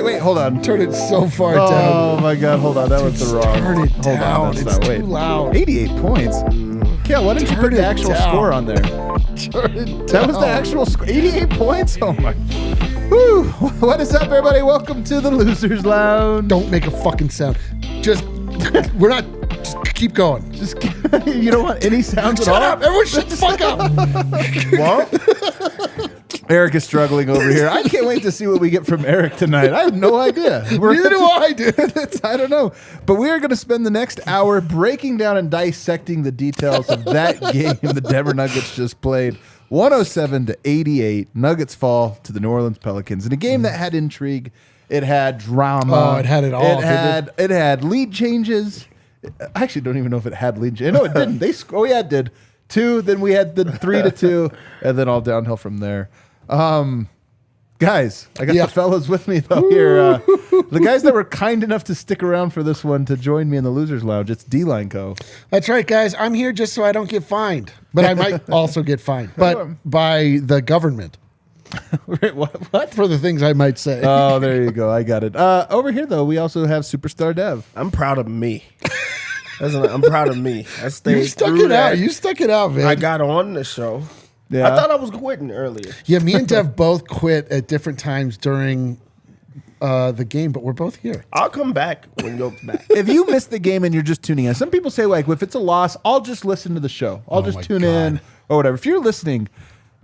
Wait, hold on. Turn it so far Oh down. my God, hold on. That was the wrong. Turn it Hold down. on, that's It's not, too wait. loud. 88 points. Kale, why didn't you put the actual score on there? Turn it down. That was the actual score. 88 points? Oh my. Woo. What is up, everybody? Welcome to the Losers Lounge. Don't make a fucking sound. Just, we're not, just keep going. Just you don't want any sounds at all? Shut up. Everyone shut the fuck up. What? Eric is struggling over here. I can't wait to see what we get from Eric tonight. I have no idea. Neither do I, dude. I don't know. But we are going to spend the next hour breaking down and dissecting the details of that game the Denver Nuggets just played. 107-88. Nuggets fall to the New Orleans Pelicans in a game that had intrigue. It had drama. Oh, it had it all. It had lead changes. I actually don't even know if it had lead changes. No, it didn't. It did. 2, then we had the 3-2, and then all downhill from there. Guys, I got the fellas with me though here. The guys that were kind enough to stick around for this one to join me in the Losers Lounge. It's D-Line Co. That's right, guys. I'm here just so I don't get fined, but I might also get fined, but by the government. What? For the things I might say. Oh, there you go. I got it. Over here though, we also have Superstar Dev. I'm proud of me. I'm proud of me. I stayed. You stuck it out. You stuck it out, man. I got on the show. Yeah. I thought I was quitting earlier. Yeah, me and Dev both quit at different times during the game, but we're both here. I'll come back when Yoke's back. If you missed the game and you're just tuning in, some people say like, if it's a loss, I'll just listen to the show. I'll just tune in or whatever. If you're listening,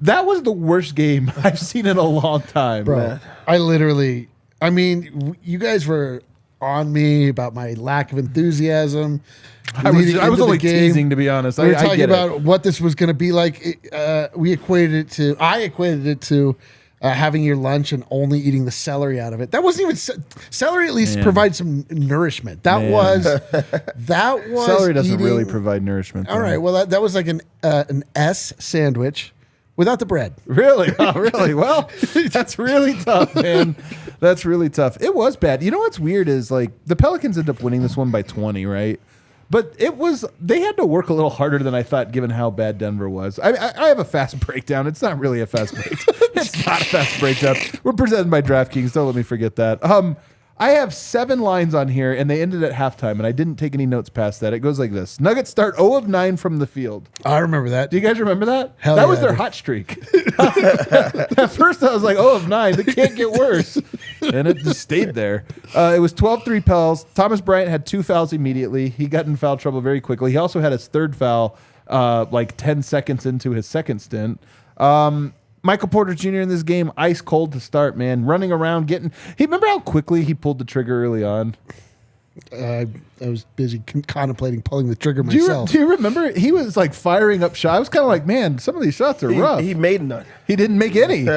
that was the worst game I've seen in a long time. Bro, man. I mean, you guys were on me about my lack of enthusiasm. I was only teasing, to be honest. We were talking about what this was going to be like. I equated it to having your lunch and only eating the celery out of it. That wasn't even celery. At least provides some nourishment. That was celery doesn't really provide nourishment. All right. Well, that was like an S sandwich without the bread. Really? Oh, really? Well, that's really tough, man. That's really tough. It was bad. You know what's weird is like the Pelicans ended up winning this one by 20, right? But they had to work a little harder than I thought, given how bad Denver was. I have a fast breakdown. It's not really a fast breakdown. It's not a fast breakdown. We're presented by DraftKings. Don't let me forget that. I have 7 lines on here, and they ended at halftime, and I didn't take any notes past that. It goes like this. Nuggets start 0 of 9 from the field. I remember that. Do you guys remember that? That was their hot streak. At first, I was like, 0 of 9. They can't get worse. And it just stayed there. It was 12-3 Pels. Thomas Bryant had 2 fouls immediately. He got in foul trouble very quickly. He also had his 3rd foul like 10 seconds into his 2nd stint. Michael Porter Jr. in this game, ice cold to start, man. Running around, remember how quickly he pulled the trigger early on? I was busy contemplating pulling the trigger myself. Do you remember? He was like firing up shots. I was kind of like, man, some of these shots are rough. He made none. He didn't make any.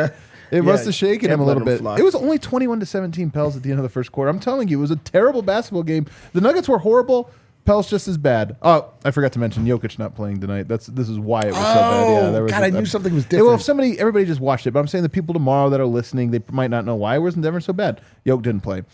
It must have shaken him a little bit. Fly. It was only 21-17 Pels at the end of the first quarter. I'm telling you, it was a terrible basketball game. The Nuggets were horrible. Pels just as bad. Oh, I forgot to mention Jokic not playing tonight. This is why it was so bad. Yeah, God, I knew something was different. Well, everybody just watched it, but I'm saying the people tomorrow that are listening, they might not know why it wasn't Denver so bad. Jokic didn't play.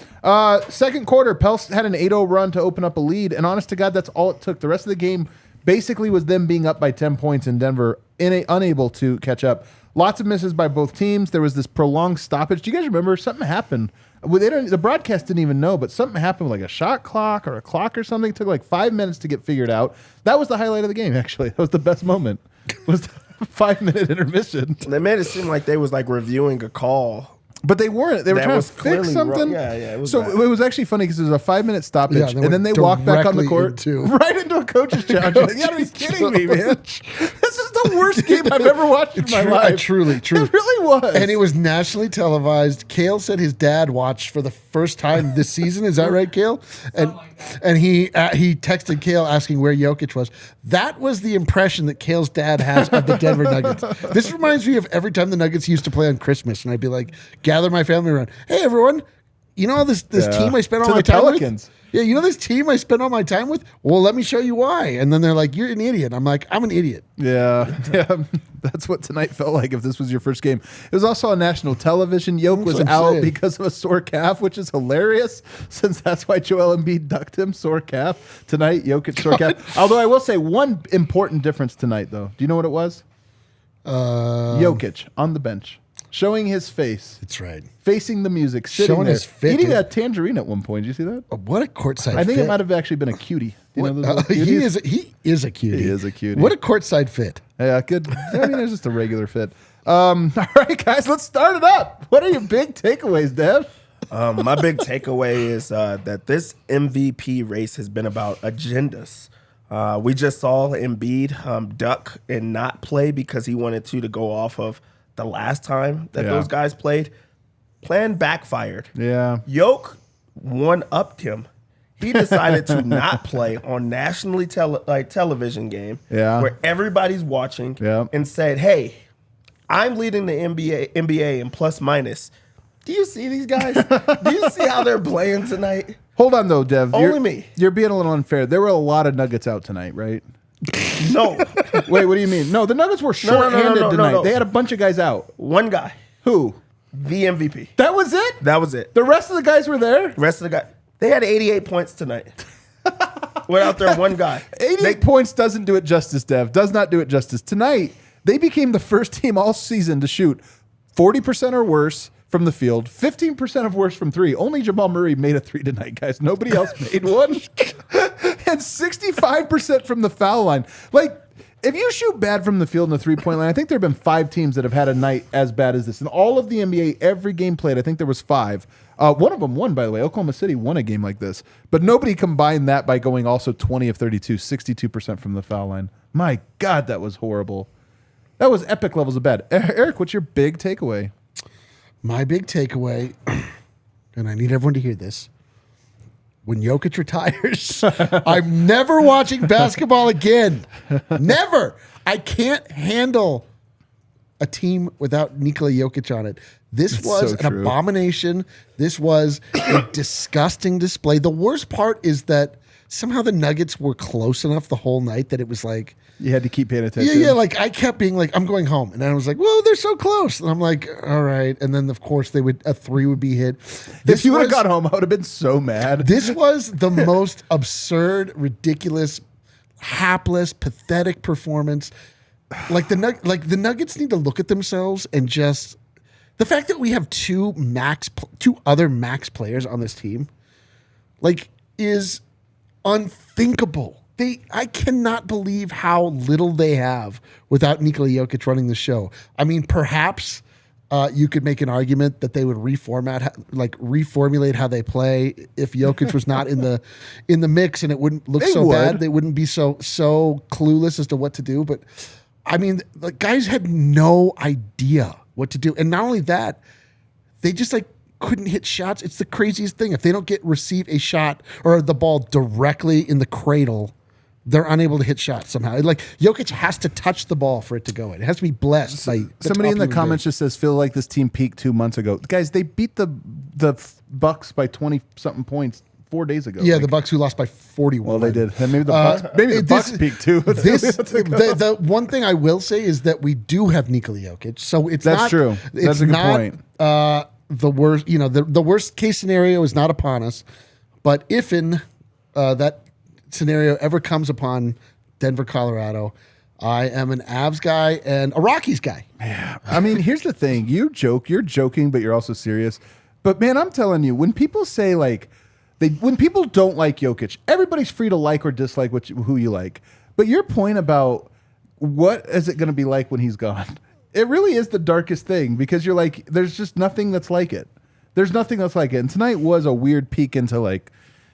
Second quarter, Pels had an 8-0 run to open up a lead, and honest to God, that's all it took. The rest of the game basically was them being up by 10 points in Denver, unable to catch up. Lots of misses by both teams. There was this prolonged stoppage. Do you guys remember something happened? The broadcast didn't even know, but something happened with like a shot clock or a clock or something. It took like 5 minutes to get figured out. That was the highlight of the game, actually. That was the best moment. Was the 5-minute intermission. They made it seem like they was like reviewing a call. But they weren't. They were trying to fix something. Yeah, it was so bad. it was actually funny because it was a 5-minute stoppage, Yeah, and then they walked back on the court right into a coach's challenge. You gotta be kidding me, man! This is the worst game I've ever watched in my life. Truly. It really was, and it was nationally televised. Kale said his dad watched for the first time this season. Is that right, Kale? And he texted Kale asking where Jokic was. That was the impression that Kale's dad has of the Denver Nuggets. This reminds me of every time the Nuggets used to play on Christmas, and I'd be like, gather my family around. Hey, everyone, you know this team I spent all my time Pelicans. with? Yeah, you know this team I spent all my time with? Well, let me show you why. And then they're like, you're an idiot. I'm like, I'm an idiot. Yeah. That's what tonight felt like if this was your first game. It was also on national television. Jokic was out because of a sore calf, which is hilarious since that's why Joel Embiid ducked him, sore calf. Tonight, Jokic, sore calf. Although I will say one important difference tonight, though. Do you know what it was? Jokic on the bench. showing his face, That's right. facing the music, sitting Showing there, his fit, eating dude. a tangerine at one point. Did you see that? What a courtside I think fit. it might have actually been a cutie. You know those little He cuties? is a cutie. He is a cutie. What a courtside fit. Yeah, good. I mean, it's just a regular fit. All right, guys, let's start it up. What are your big takeaways, Dev? My big takeaway is that this MVP race has been about agendas. We just saw Embiid duck and not play because he wanted to go off of the last time that those guys played. Plan backfired. Yeah. Yoke one-upped him. He decided to not play on nationally television game where everybody's watching and said, hey, I'm leading the NBA in plus minus. Do you see these guys? Do you see how they're playing tonight? Hold on, though, Dev. Only me. You're being a little unfair. There were a lot of Nuggets out tonight, right? No. Wait, what do you mean? No, the Nuggets were short-handed tonight. no. They had a bunch of guys out. One guy. Who? The MVP. That was it? That was it. The rest of the guys were there? The rest of the guys. They had 88 points tonight. Without their one guy. 88 points doesn't do it justice, Dev. Does not do it justice. Tonight, they became the first team all season to shoot 40% or worse from the field, 15% of worse from three. Only Jamal Murray made a three tonight, guys. Nobody else made one. And 65% from the foul line. Like, if you shoot bad from the field in the three-point line, I think there have been 5 teams that have had a night as bad as this. In all of the NBA, every game played, I think there was 5. One of them won, by the way. Oklahoma City won a game like this. But nobody combined that by going also 20 of 32, 62% from the foul line. My God, that was horrible. That was epic levels of bad. Eric, what's your big takeaway? My big takeaway, and I need everyone to hear this, when Jokic retires, I'm never watching basketball again. Never. I can't handle a team without Nikola Jokic on it. This was so an true. abomination. This was a disgusting display. The worst part is that somehow the Nuggets were close enough the whole night that it was like, You had to keep paying attention. yeah, like I kept being like, I'm going home. And then I was like, whoa, they're so close. And I'm like, all right. And then, of course, a 3 would be hit. If you would have got home, I would have been so mad. This was the most absurd, ridiculous, hapless, pathetic performance. Like the Nuggets need to look at themselves and just the fact that we have two other max players on this team, like, is unthinkable. I cannot believe how little they have without Nikola Jokic running the show. I mean, perhaps you could make an argument that they would reformulate how they play if Jokic was not in the mix, and it wouldn't look so bad. They wouldn't be so clueless as to what to do. But I mean, the guys had no idea what to do, and not only that, they just couldn't hit shots. It's the craziest thing. If they don't receive a shot or the ball directly in the cradle, they're unable to hit shots somehow. Like, Jokic has to touch the ball for it to go in. It has to be blessed by somebody in the comments just says, feel like this team peaked 2 months ago. Guys, they beat the Bucks by 20-something points 4 days ago. Yeah, the Bucks who lost by 41. Well, they did. And maybe the Bucks peaked too. The one thing I will say is that we do have Nikola Jokic. So That's true. That's a good point. The worst, the worst case scenario is not upon us, but if that scenario ever comes upon Denver, Colorado, I am an Avs guy and a Rockies guy. Yeah. I mean, here's the thing. You're joking, but you're also serious. But man, I'm telling you, when people say when people don't like Jokic, everybody's free to like or dislike who you like. But your point about what is it going to be like when he's gone? It really is the darkest thing, because you're like, there's just nothing that's like it. There's nothing that's like it. And tonight was a weird peek into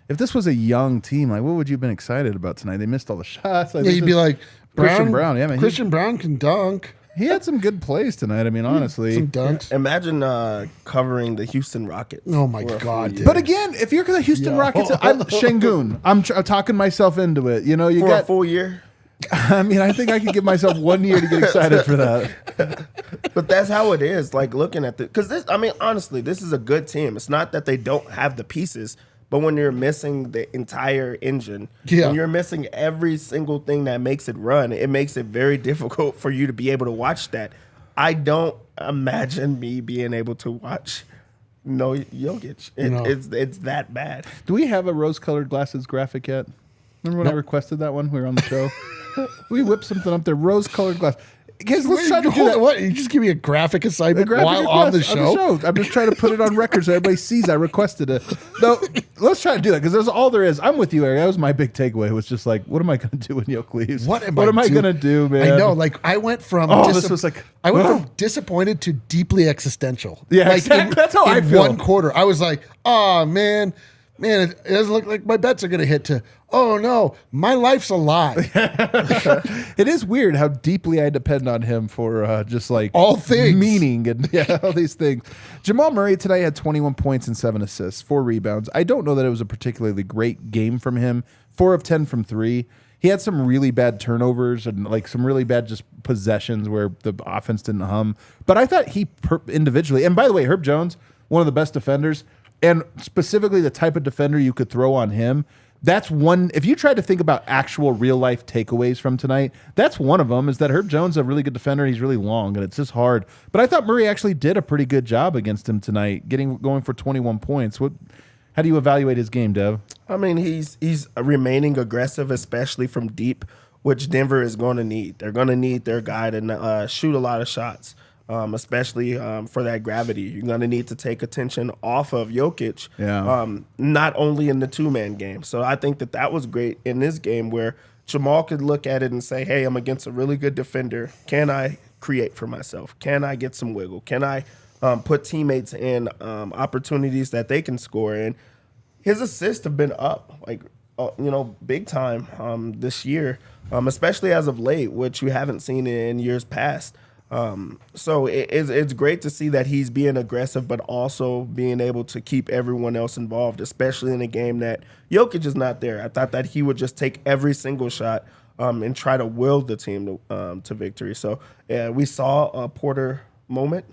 if this was a young team, what would you have been excited about tonight? They missed all the shots. You'd be like, Christian Braun. Yeah, man. Christian Braun can dunk. He had some good plays tonight. I mean, honestly. Some dunks. Imagine covering the Houston Rockets. Oh, my God, dude. But again, if you're the Houston Rockets, Şengün, I'm talking myself into it. You got a full year? I mean, I think I could give myself 1 year to get excited for that. But that's how it is. Looking at because honestly, this is a good team. It's not that they don't have the pieces, but when you're missing the entire engine, when you're missing every single thing that makes it run, it makes it very difficult for you to be able to watch that. I don't imagine me being able to watch Jokic. It's that bad. Do we have a rose-colored glasses graphic yet? Remember when I requested that one? We were on the show. We whipped something up there. Rose-colored glass. Guys, let's try to do that. What? You just give me a graphic assignment while on the show? I'm just trying to put it on record so everybody sees I requested it. No, let's try to do that because that's all there is. I'm with you, Eric. That was my big takeaway. It was just like, what am I going to do when Yoke leaves? What am I going to do, man? I know. Like, I went from from disappointed to deeply existential. Yeah, like exactly. That's how I feel. One quarter, I was like, oh, man, it doesn't look like my bets are going to hit to, oh, no, my life's a lie. It is weird how deeply I depend on him for just like all things. Meaning and all these things. Jamal Murray today had 21 points and 7 assists, 4 rebounds. I don't know that it was a particularly great game from him. 4 of 10 from 3. He had some really bad turnovers and like some really bad just possessions where the offense didn't hum. But I thought he individually, and by the way, Herb Jones, one of the best defenders, and specifically the type of defender you could throw on him. That's one. If you try to think about actual real life takeaways from tonight, that's one of them. Is that Herb Jones is a really good defender? He's really long, and it's just hard. But I thought Murray actually did a pretty good job against him tonight, going for 21 points. How do you evaluate his game, Dev? I mean, he's remaining aggressive, especially from deep, which Denver is going to need. They're going to need their guy to shoot a lot of shots. Especially for that gravity. You're going to need to take attention off of Jokic, not only in the two-man game. So I think that was great in this game where Jamal could look at it and say, hey, I'm against a really good defender. Can I create for myself? Can I get some wiggle? Can I put teammates in opportunities that they can score? And his assists have been up, big time this year, especially as of late, which you haven't seen in years past. So it's great to see that he's being aggressive, but also being able to keep everyone else involved, especially in a game that Jokic is not there. I thought that he would just take every single shot and try to will the team to victory. So we saw a Porter moment.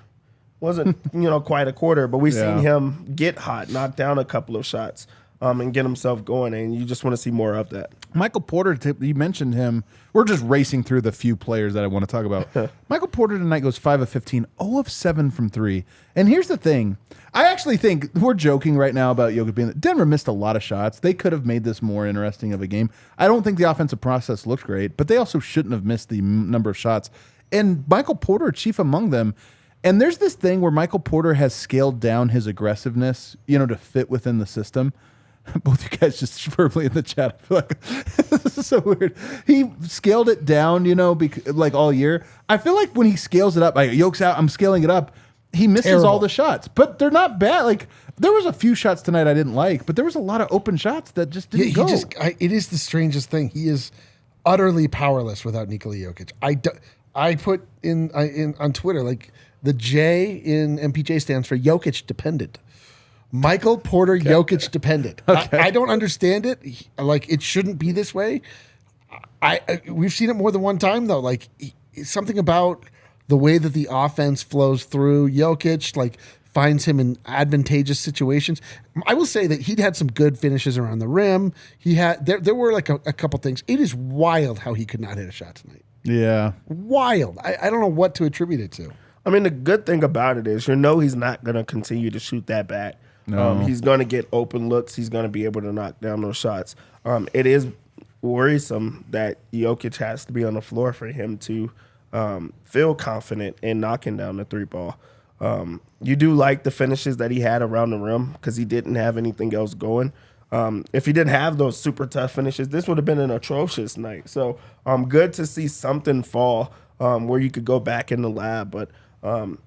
Wasn't quite a quarter, but we seen him get hot, knock down a couple of shots, and get himself going, and you just want to see more of that. Michael Porter, you mentioned him. We're just racing through the few players that I want to talk about. Michael Porter tonight goes 5 of 15, 0 of 7 from 3. And here's the thing. I actually think we're joking right now about Jokic being... Denver missed a lot of shots. They could have made this more interesting of a game. I don't think the offensive process looked great, but they also shouldn't have missed the number of shots. And Michael Porter, chief among them. And there's this thing where Michael Porter has scaled down his aggressiveness, to fit within the system. Both you guys just verbally in the chat. I feel like this is so weird. He scaled it down, like all year. I feel like when he scales it up, like Yoke's out, I'm scaling it up. He misses all the shots, but they're not bad. Like there was a few shots tonight I didn't like, but there was a lot of open shots that just didn't go. It is the strangest thing. He is utterly powerless without Nikola Jokic. I put in on Twitter like the J in MPJ stands for Jokic dependent. Michael Porter, Jokic dependent. Okay. I don't understand it. It shouldn't be this way. We've seen it more than one time though. Something about the way that the offense flows through Jokic, finds him in advantageous situations. I will say that he'd had some good finishes around the rim. He had there were a couple things. It is wild how he could not hit a shot tonight. Yeah, wild. I don't know what to attribute it to. I mean, the good thing about it is he's not going to continue to shoot that back. No. He's going to get open looks. He's going to be able to knock down those shots. It is worrisome that Jokic has to be on the floor for him to feel confident in knocking down the three ball. You do like the finishes that he had around the rim because he didn't have anything else going. If he didn't have those super tough finishes, this would have been an atrocious night. So good to see something fall where you could go back in the lab. But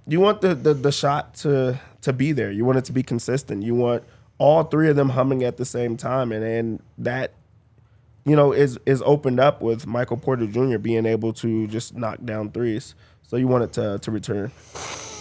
you want the shot to be there. You want it to be consistent. You want all three of them humming at the same time. And that, is opened up with Michael Porter Jr. being able to just knock down threes. So you want it to return.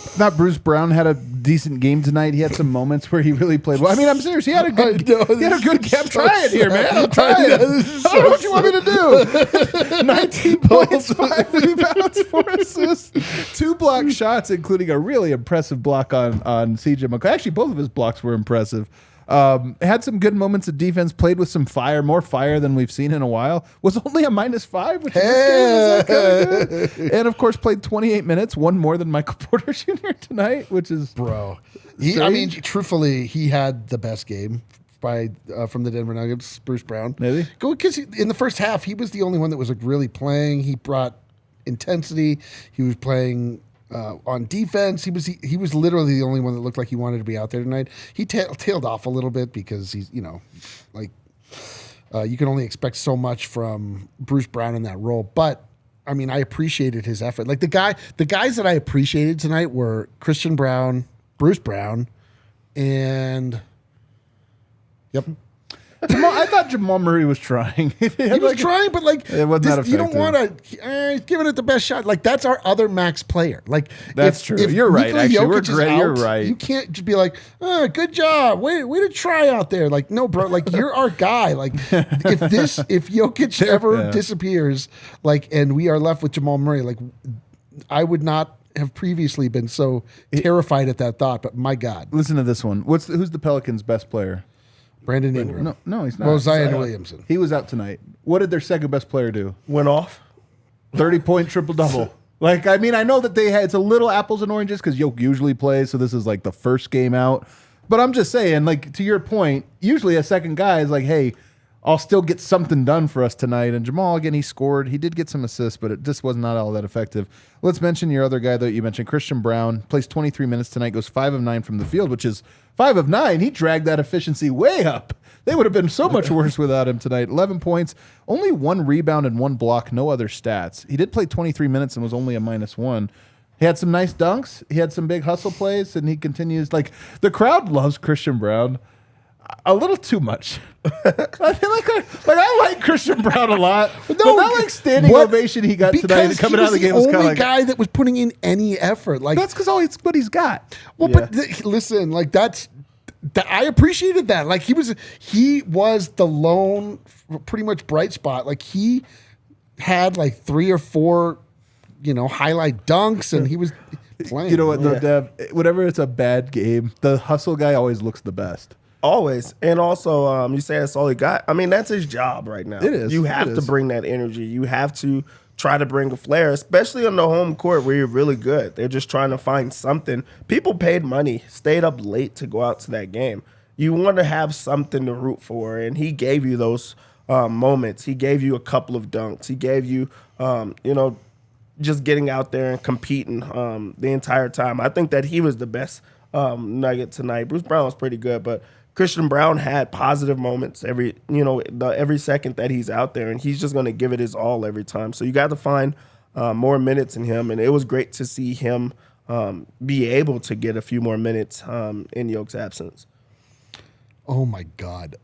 Thought Bruce Brown had a decent game tonight. He had some moments where he really played well. I mean, I'm serious. He had a good game. I'm trying here, man. I'm trying. I don't know what you want me to do. 19 points, 5 rebounds, 4 assists, 2 block shots, including a really impressive block on CJ McCollum. Actually, both of his blocks were impressive. Had some good moments of defense, played with some fire, more fire than we've seen in a while. Was only a -5, which in this game is good. And of course, played 28 minutes, one more than Michael Porter Jr. tonight, which is truthfully, he had the best game from the Denver Nuggets, Bruce Brown. Maybe because in the first half, he was the only one that was really playing. He brought intensity. He was playing on defense. He was literally the only one that looked like he wanted to be out there tonight. He tailed off a little bit because he's, you can only expect so much from Bruce Brown in that role. But I mean, I appreciated his effort. Like the guys that I appreciated tonight were Christian Braun, Bruce Brown, and I thought Jamal Murray was trying. He was trying, but it wasn't that you don't want to. He's giving it the best shot. Like that's our other max player. Like that's true. You're right. Nikola Actually, Jokic we're great. Out, you're right. You can't just be like, good job. Way to try out there. Like no, bro. Like you're our guy. Like if Jokic ever disappears, and we are left with Jamal Murray, like I would not have previously been so terrified at that thought. But my God, listen to this one. Who's the Pelicans' best player? Brandon Ingram. No, he's not. Well, Zion Williamson. He was out tonight. What did their second best player do? Went off. 30-point triple-double. I know that it's a little apples and oranges because Jokic usually plays, so this is like the first game out. But I'm just saying, to your point, usually a second guy is like, hey, I'll still get something done for us tonight. And Jamal, again, he scored. He did get some assists, but it just was not all that effective. Let's mention your other guy that you mentioned, Christian Braun. Plays 23 minutes tonight, goes 5 of 9 from the field, which is 5 of 9. He dragged that efficiency way up. They would have been so much worse without him tonight. 11 points, only 1 rebound and 1 block, no other stats. He did play 23 minutes and was only a -1. He had some nice dunks. He had some big hustle plays, and he continues. The crowd loves Christian Braun a little too much. I feel I like Christian Braun a lot. But that standing ovation he got tonight coming out of the game was kind of the only guy that was putting in any effort. That's because what he's got. Well, yeah. But listen, I appreciated that. He was the lone, pretty much bright spot. He had 3 or 4, highlight dunks, and he was playing. You know what, though, Dev? Whenever it's a bad game, the hustle guy always looks the best. Always. And also, you say that's all he got. I mean, that's his job right now. It is. You have to bring that energy. You have to try to bring a flair, especially on the home court where you're really good. They're just trying to find something. People paid money, stayed up late to go out to that game. You want to have something to root for, and he gave you those moments. He gave you a couple of dunks. He gave you, just getting out there and competing the entire time. I think that he was the best Nugget tonight. Bruce Brown was pretty good, but Christian Braun had positive moments every second that he's out there, and he's just going to give it his all every time. So you got to find more minutes in him, and it was great to see him be able to get a few more minutes in Yoke's absence. Oh, my God.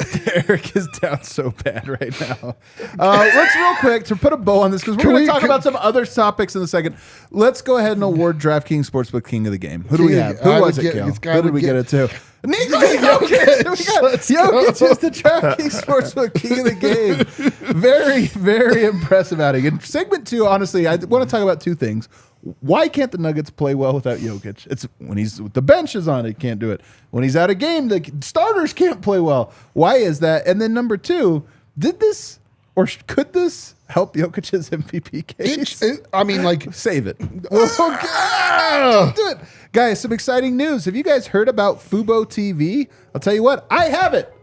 Eric is down so bad right now. Let's real quick, to put a bow on this, because we're going to talk about some other topics in a second. Let's go ahead and award DraftKings Sportsbook King of the Game. Who do we have? Who was it, Gil? Who did we get it to? Nikola Jokic. Jokic is the DraftKings Sportsbook King of the Game. Very, very impressive outing. In segment 2, honestly, I want to talk about 2 things. Why can't the Nuggets play well without Jokic? It's when the bench is on, he can't do it. When he's out of game, the starters can't play well. Why is that? And then number 2, did this or could this help Jokic's MVP case? Save it. Do it. Guys, some exciting news. Have you guys heard about Fubo TV? I'll tell you what, I have it.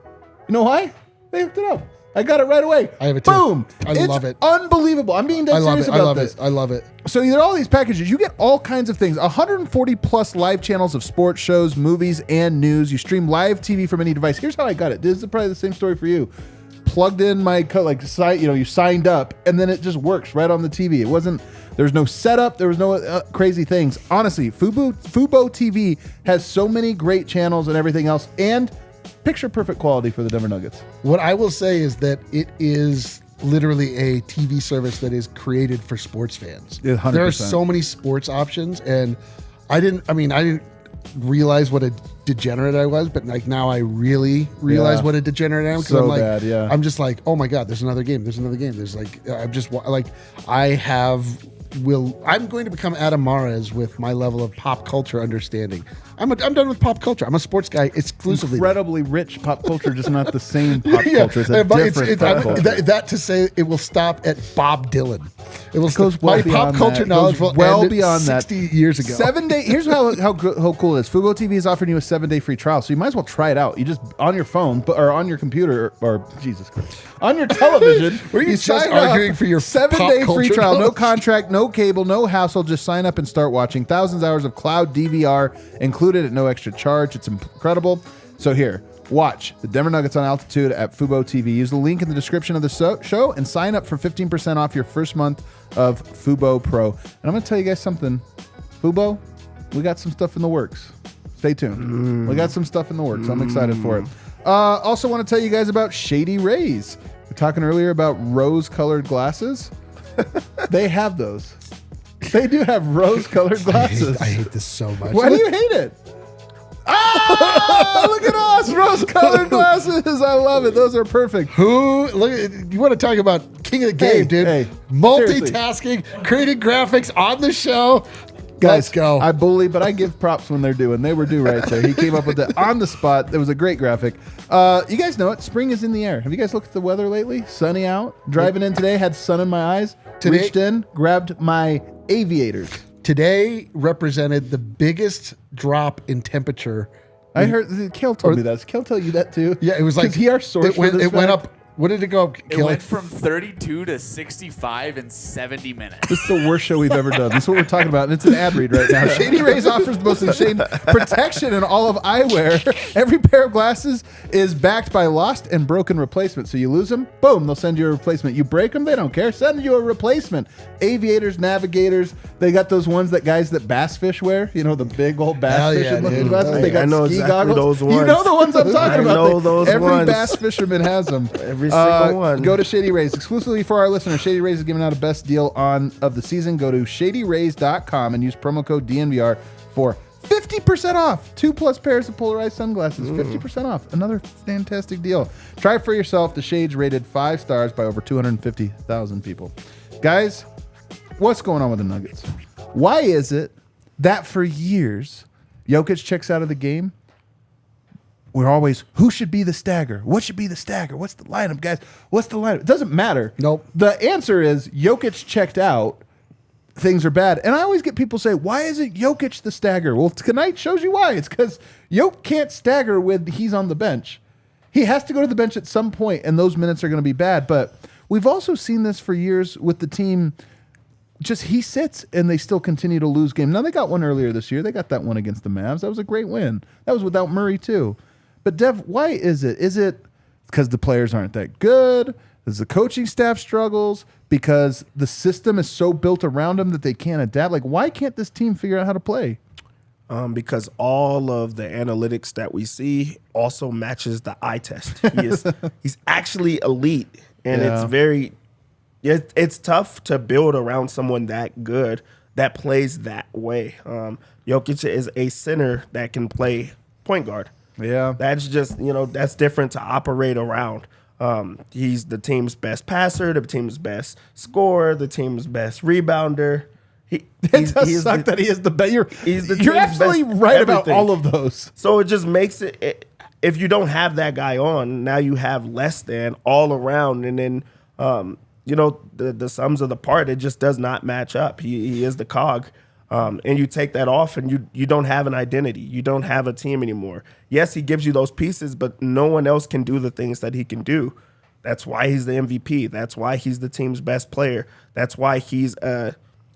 You know why? They hooked it up. I got it right away. I have it too. Boom. I love it. Unbelievable. I'm being dead serious about this. I love it. So you get all these packages. You get all kinds of things. 140 plus live channels of sports shows, movies, and news. You stream live TV from any device. Here's how I got it. This is probably the same story for you. Plugged in my you signed up, and then it just works right on the TV. There's no setup. There was no crazy things. Honestly, Fubo TV has so many great channels and everything else, and picture perfect quality for the Denver Nuggets. What I will say is that it is literally a TV service that is created for sports fans. 100%. There are so many sports options, and I didn't realize what a degenerate I was, but now I really realize what a degenerate I am, because so I'm bad, yeah. I'm just like, oh my God, there's another game. There's I'm going to become Adam Mares with my level of pop culture understanding. I'm done with pop culture. I'm a sports guy exclusively. Incredibly rich pop culture, just not the same pop culture. It's a different pop culture. That to say it will stop at Bob Dylan. It was goes my well pop beyond culture that. knowledge Goes will well end beyond 60 that. years ago. 7 day. Here's how cool it is. Fubo TV is offering you a 7-day free trial, so you might as well try it out. You just on your phone or on your computer or Jesus Christ, on your television. Were you just sign arguing up, for your 7-day pop free culture trial? No knowledge? contract, no cable, no hassle. Just sign up and start watching. Thousands of hours of cloud DVR included at no extra charge. It's incredible. So here. Watch the Denver Nuggets on altitude at Fubo TV. Use the link in the description of the show and sign up for 15% off your first month of Fubo Pro. And I'm going to tell you guys something. Fubo, we got some stuff in the works. Stay tuned. We got some stuff in the works. I'm excited for it. Also want to tell you guys about Shady Rays. We're talking earlier about rose-colored glasses. They have those. They do have rose-colored glasses. I hate this so much. Why do you hate it? Ah, look at us, rose-colored glasses. I love it. Those are perfect. You want to talk about king of the game, dude? Hey, multitasking, creating graphics on the show. Guys, Let's go. I bully, but I give props when they're due, and they were due right there. He came up with it on the spot. It was a great graphic. You guys know it. Spring is in the air. Have you guys looked at the weather lately? Sunny out. Driving in today, had sun in my eyes. Reached in, grabbed my aviators. Today represented the biggest drop in temperature. I heard Kale told me that. Does Kale tell you that too? Yeah, it was like he our source. It went up. What did it go? It went from 32 to 65 in 70 minutes. This is the worst show we've ever done. This is what we're talking about, and it's an ad read right now. Shady Rays offers the most insane protection in all of eyewear. Every pair of glasses is backed by lost and broken replacements. So you lose them, boom, they'll send you a replacement. You break them, they don't care. Send you a replacement. Aviators, navigators, they got those ones that guys that bass fish wear. You know, the big old bass fishing looking glasses. They got I know ski exactly goggles. those ones. You know the ones I'm talking about. I know those Every ones. bass fisherman has them. Every single one. Go to Shady Rays exclusively for our listeners. Shady Rays is giving out a best deal of the season. Go to shadyrays.com and use promo code DNVR for 50% off. 2+ pairs of polarized sunglasses. 50% off. Another fantastic deal. Try it for yourself. The Shades rated 5 stars by over 250,000 people. Guys, what's going on with the Nuggets? Why is it that for years Jokic checks out of the game? We're always, who should be the stagger? What should be the stagger? What's the lineup, guys? What's the lineup? It doesn't matter. Nope. The answer is Jokic checked out. Things are bad. And I always get people say, why isn't Jokic the stagger? Well, tonight shows you why. It's because Jokic can't stagger when he's on the bench. He has to go to the bench at some point, and those minutes are going to be bad. But we've also seen this for years with the team. Just he sits, and they still continue to lose games. Now, they got one earlier this year. They got that one against the Mavs. That was a great win. That was without Murray, too. But, Dev, why is it? Is it because the players aren't that good? Does the coaching staff struggles? Because the system is so built around them that they can't adapt? Like, why can't this team figure out how to play? Because all of the analytics that we see also matches the eye test. He's actually elite, and it's tough to build around someone that good that plays that way. Jokic is a center that can play point guard. Yeah. That's just, that's different to operate around. He's the team's best passer, the team's best scorer, the team's best rebounder. It does suck that he is the best. You're team's absolutely best right about everything. all of those. So it just makes it, if you don't have that guy on, now you have less than all around. And then, the sums of the part, it just does not match up. He is the cog. And you take that off and you don't have an identity. You don't have a team anymore. Yes, he gives you those pieces, but no one else can do the things that he can do. That's why he's the MVP. That's why he's the team's best player. That's why he's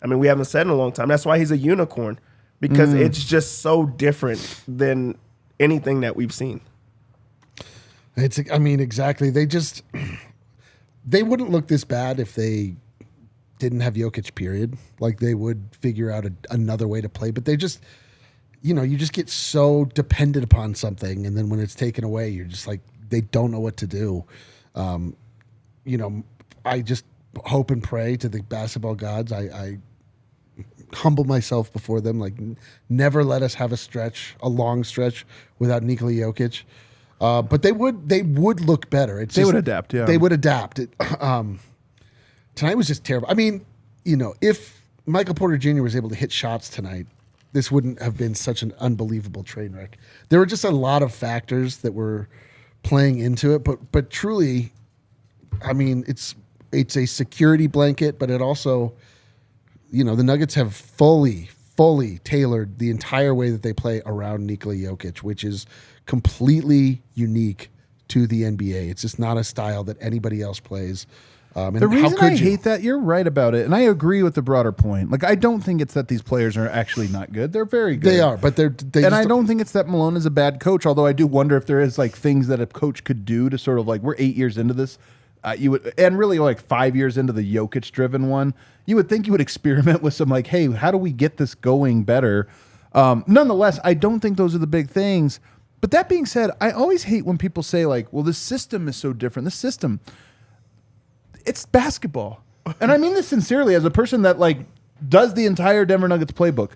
we haven't said in a long time. That's why he's a unicorn, because it's just so different than anything that we've seen. Exactly. They wouldn't look this bad if they didn't have Jokic, period. Like, they would figure out another way to play, but they just, you just get so dependent upon something, and then when it's taken away, you're just like, they don't know what to do. I just hope and pray to the basketball gods. I humble myself before them. Like, never let us have a long stretch without Nikola Jokic. But they would look better. They would adapt. Yeah, they would adapt. Tonight was just terrible. If Michael Porter Jr. was able to hit shots tonight, this wouldn't have been such an unbelievable train wreck. There were just a lot of factors that were playing into it, but truly, it's it's a security blanket, but it also, the Nuggets have fully tailored the entire way that they play around Nikola Jokic, which is completely unique to the NBA. It's just not a style that anybody else plays. And the reason how could I you? hate that, you're right about it, and I agree with the broader point. Like, I don't think it's that these players are actually not good. They're very good. They are, but I don't think it's that Malone is a bad coach, although I do wonder if there is, like, things that a coach could do to sort of, like, we're 8 years into this, and really, like, 5 years into the Jokic-driven one, you would think you would experiment with some, like, hey, how do we get this going better? Nonetheless, I don't think those are the big things. But that being said, I always hate when people say, like, well, the system is so different. The system, it's basketball. And I mean this sincerely as a person that, like, does the entire Denver Nuggets playbook.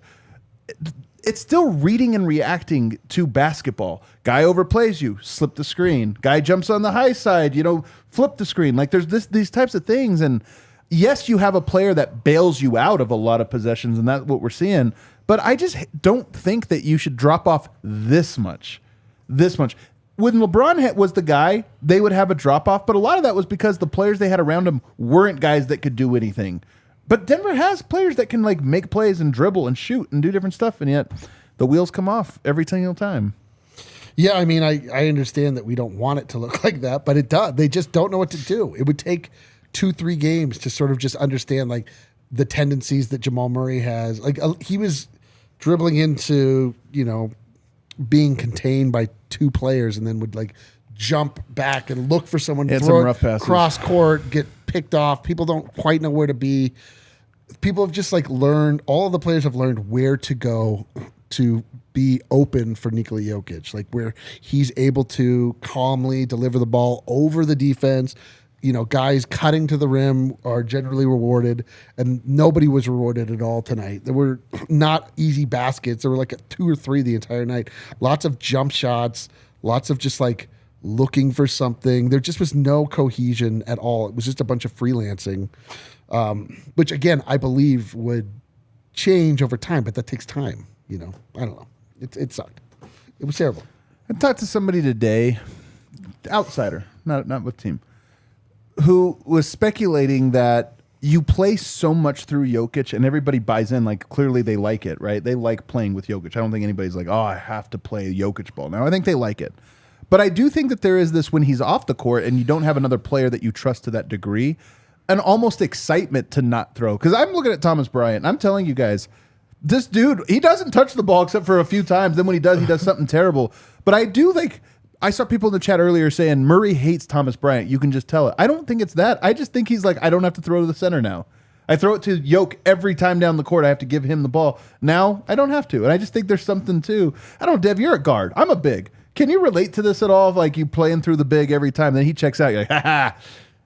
It's still reading and reacting to basketball. Guy overplays you, slip the screen. Guy jumps on the high side, flip the screen. Like, there's these types of things. And yes, you have a player that bails you out of a lot of possessions, and that's what we're seeing. But I just don't think that you should drop off this much. When LeBron was the guy, they would have a drop-off, but a lot of that was because the players they had around him weren't guys that could do anything. But Denver has players that can, like, make plays and dribble and shoot and do different stuff, and yet the wheels come off every single time. Yeah, I mean, I understand that we don't want it to look like that, but it does. They just don't know what to do. It would take 2-3 games to sort of just understand, like, the tendencies that Jamal Murray has. Like, he was dribbling into, being contained by 2 players and then would, like, jump back and look for someone to throw it cross court, get picked off. People don't quite know where to be. People have just, like, learned, all of the players have learned where to go to be open for Nikola Jokic, like where he's able to calmly deliver the ball over the defense. Guys cutting to the rim are generally rewarded, and nobody was rewarded at all tonight. There were not easy baskets. There were like 2 or 3 the entire night. Lots of jump shots, lots of just, like, looking for something. There just was no cohesion at all. It was just a bunch of freelancing, which, again, I believe would change over time, but that takes time. I don't know. It sucked. It was terrible. I talked to somebody today, outsider, not with team, who was speculating that you play so much through Jokic and everybody buys in. Like, clearly they like it, right? They like playing with Jokic. I don't think anybody's like, oh, I have to play Jokic ball now. I think they like it. But I do think that there is this, when he's off the court and you don't have another player that you trust to that degree, an almost excitement to not throw. Because I'm looking at Thomas Bryant, and I'm telling you guys, this dude, he doesn't touch the ball except for a few times. Then when he does something terrible. But I do think, I saw people in the chat earlier saying Murray hates Thomas Bryant. You can just tell it. I don't think it's that. I just think he's like, I don't have to throw to the center now. I throw it to Jokic every time down the court. I have to give him the ball. Now I don't have to. And I just think there's something too. I don't know, Dev, you're a guard. I'm a big. Can you relate to this at all? Like, you playing through the big every time, then he checks out. You're like, ha,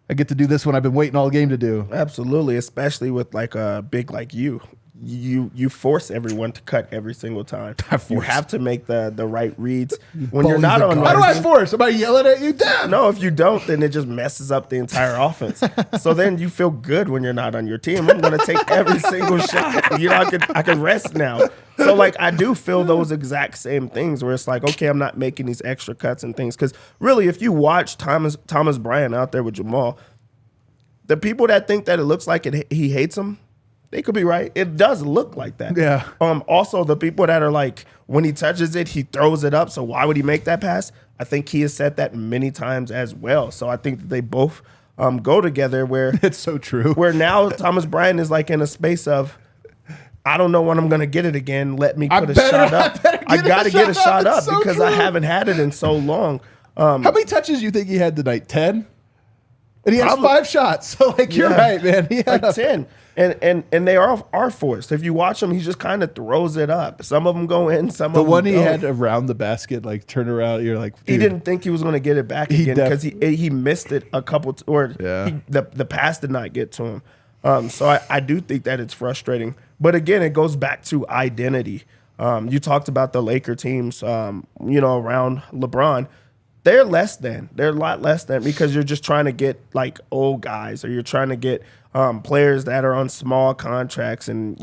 I get to do this one I've been waiting all game to do. Absolutely, especially with, like, a big like you. You force everyone to cut every single time. You have to make the right reads when you're not on. How do I force? Am I yelling at you? Damn. No, if you don't, then it just messes up the entire offense. So then you feel good when you're not on your team. I'm going to take every single shot. I can rest now. So, like, I do feel those exact same things where it's like, okay, I'm not making these extra cuts and things. Because really, if you watch Thomas Bryant out there with Jamal, the people that think that it looks like he hates him, they could be right. It does look like that. Yeah. Also, the people that are like, when he touches it, he throws it up. So why would he make that pass? I think he has said that many times as well. So I think that they both go together where it's so true. Where now Thomas Bryant is like in a space of, I don't know when I'm going to get it again. Let me put a shot up. I got to get a shot up because I haven't had it in so long. How many touches do you think he had tonight? 10? And he has 5 shots. So, like, you're right, man. He had like 10. And they are forced. If you watch him, he just kind of throws it up. Some of them go in, some of them don't. The one he don't. had around the basket, like, turn around, you're like, dude. He didn't think he was going to get it back again because he missed it a couple, the pass did not get to him. So I do think that it's frustrating. But again, it goes back to identity. You talked about the Laker teams, around LeBron. They're less than. They're a lot less than because you're just trying to get, like, old guys, or you're trying to get players that are on small contracts and,